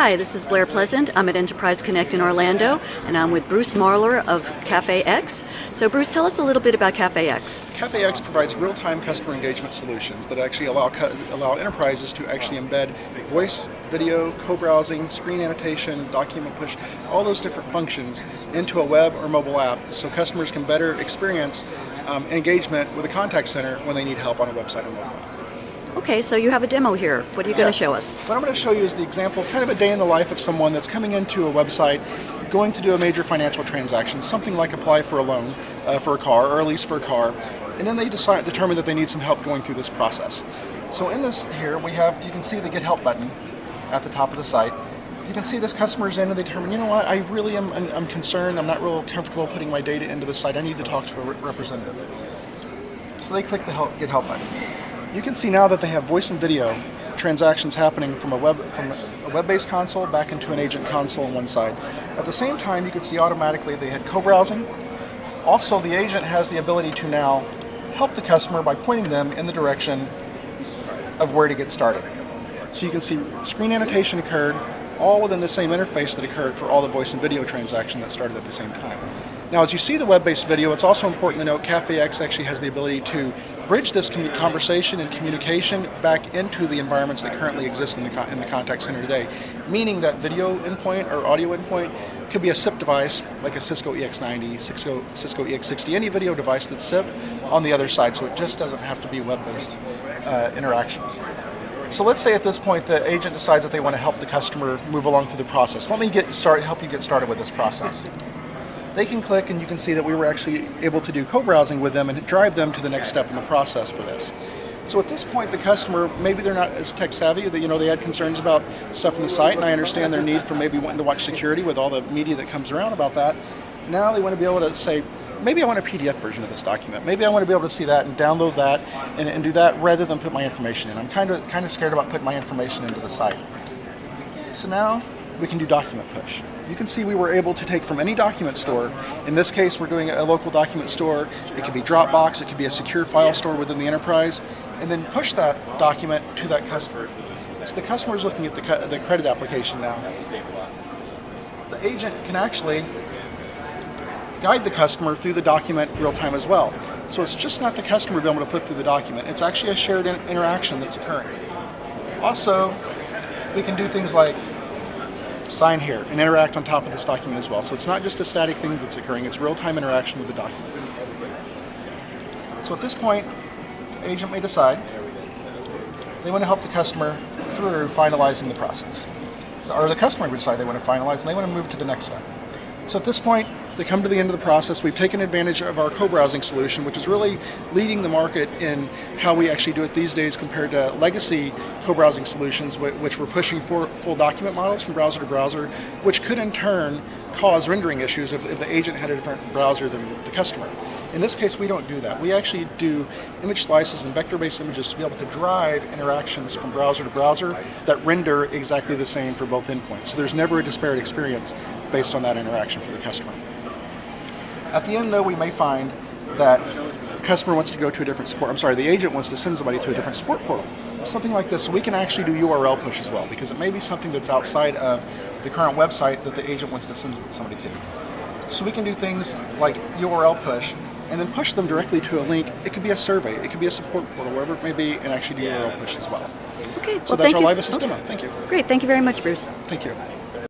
Hi, this is Blair Pleasant. I'm at Enterprise Connect in Orlando, and I'm with Bruce Marler of CaféX. So Bruce, tell us a little bit about CaféX. CaféX provides real-time customer engagement solutions that actually allow enterprises to actually embed voice, video, co-browsing, screen annotation, document push, all those different functions into a web or mobile app so customers can better experience engagement with a contact center when they need help on a website or mobile app. Okay, so you have a demo here. What are you going to show us? What I'm going to show you is the example of kind of a day in the life of someone that's coming into a website, going to do a major financial transaction, something like apply for a loan for a car or a lease for a car, and then they determine that they need some help going through this process. So in this here, you can see the Get Help button at the top of the site. You can see this customer's in and they determine, you know what, I really I'm concerned, I'm not real comfortable putting my data into the site, I need to talk to a representative. So they click the Get Help button. You can see now that they have voice and video transactions happening from a web-based console back into an agent console on one side. At the same time, you can see automatically they had co-browsing. Also, the agent has the ability to now help the customer by pointing them in the direction of where to get started. So you can see screen annotation occurred all within the same interface that occurred for all the voice and video transactions that started at the same time. Now, as you see the web-based video, it's also important to note CaféX actually has the ability to bridge this conversation and communication back into the environments that currently exist in the contact center today, meaning that video endpoint or audio endpoint could be a SIP device like a Cisco EX90, Cisco EX60, any video device that's SIP on the other side, so it just doesn't have to be web-based interactions. So let's say at this point the agent decides that they want to help the customer move along through the process. Let me help you get started with this process. They can click and you can see that we were actually able to do co-browsing with them and drive them to the next step in the process for this. So at this point the customer, maybe they're not as tech savvy, they had concerns about stuff in the site, and I understand their need for maybe wanting to watch security with all the media that comes around about that. Now they want to be able to say, maybe I want a PDF version of this document. Maybe I want to be able to see that and download that and do that rather than put my information in. I'm kind of scared about putting my information into the site. So now we can do document push. You can see we were able to take from any document store. In this case, we're doing a local document store. It could be Dropbox, it could be a secure file store within the enterprise, and then push that document to that customer. So the customer is looking at the credit application now. The agent can actually guide the customer through the document real time as well. So it's just not the customer being able to flip through the document, it's actually a shared interaction that's occurring. Also, we can do things like sign here and interact on top of this document as well. So it's not just a static thing that's occurring, it's real-time interaction with the documents. So at this point, the agent may decide they want to help the customer through finalizing the process. Or the customer would decide they want to finalize and they want to move to the next step. So at this point, they come to the end of the process. We've taken advantage of our co-browsing solution, which is really leading the market in how we actually do it these days compared to legacy co-browsing solutions, which were pushing for full document models from browser to browser, which could in turn cause rendering issues if the agent had a different browser than the customer. In this case, we don't do that. We actually do image slices and vector-based images to be able to drive interactions from browser to browser that render exactly the same for both endpoints. So there's never a disparate experience based on that interaction for the customer. At the end, though, we may find that the customer wants to go to a different support. The agent wants to send somebody to a different support portal. Something like this, so we can actually do URL push as well, because it may be something that's outside of the current website that the agent wants to send somebody to. So we can do things like URL push, and then push them directly to a link. It could be a survey, it could be a support portal, wherever it may be, and actually do URL push as well. Okay, so that's our Live Assist demo. Thank you. Great, thank you very much, Bruce. Thank you.